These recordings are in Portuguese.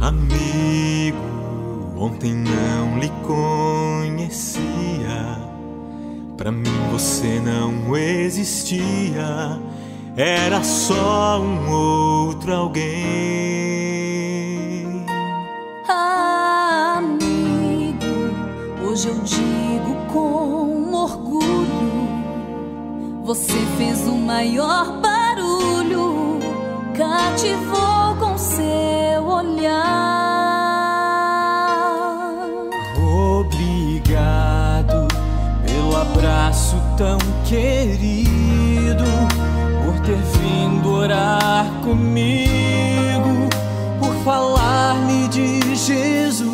Amigo, ontem não lhe conhecia. Pra mim você não existia. Era só um outro alguém. Amigo, hoje eu digo com orgulho: você fez o maior barulho, cativou com seu olhar. Obrigado pelo abraço tão querido, por ter vindo orar comigo, por falar-me de Jesus.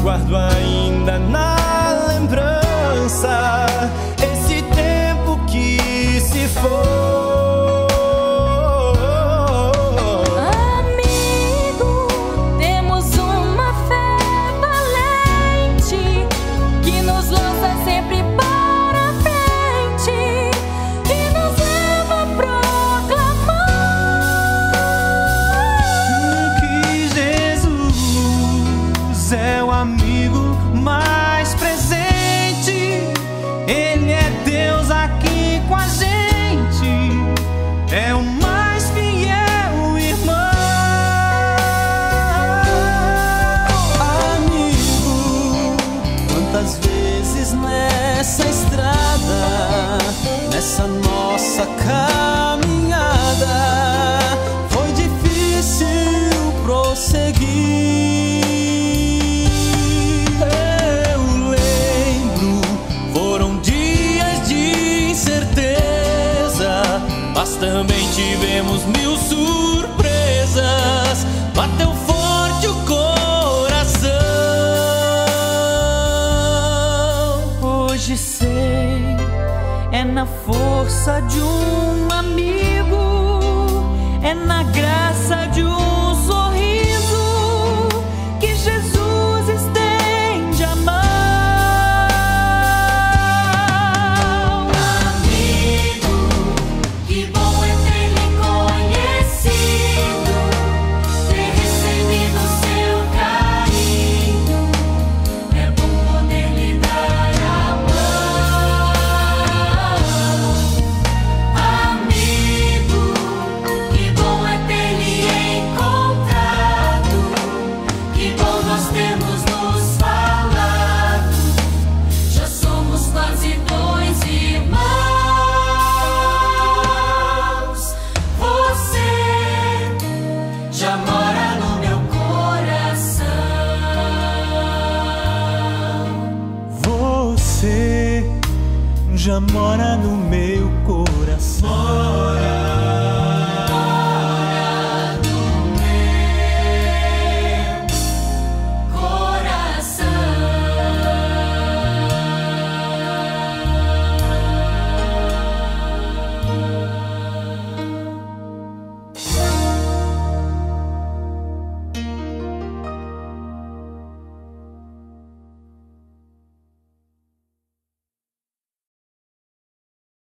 Guardo ainda na lembrança esse tempo que se foi. Amigo, temos uma fé valente que nos lança sempre para frente e nos leva a proclamar que Jesus é o amigo mais presente. Ele é Deus aqui com a gente, é o mais fiel irmão. Amigo, quantas vezes nessa estrada, nessa nossa caminhada, foi difícil prosseguir. Mas também tivemos mil surpresas. Bateu forte o coração. Hoje sei, é na força de um amigo, é na graça de um sorriso que Jesus estende a mão. Já mora no meu coração.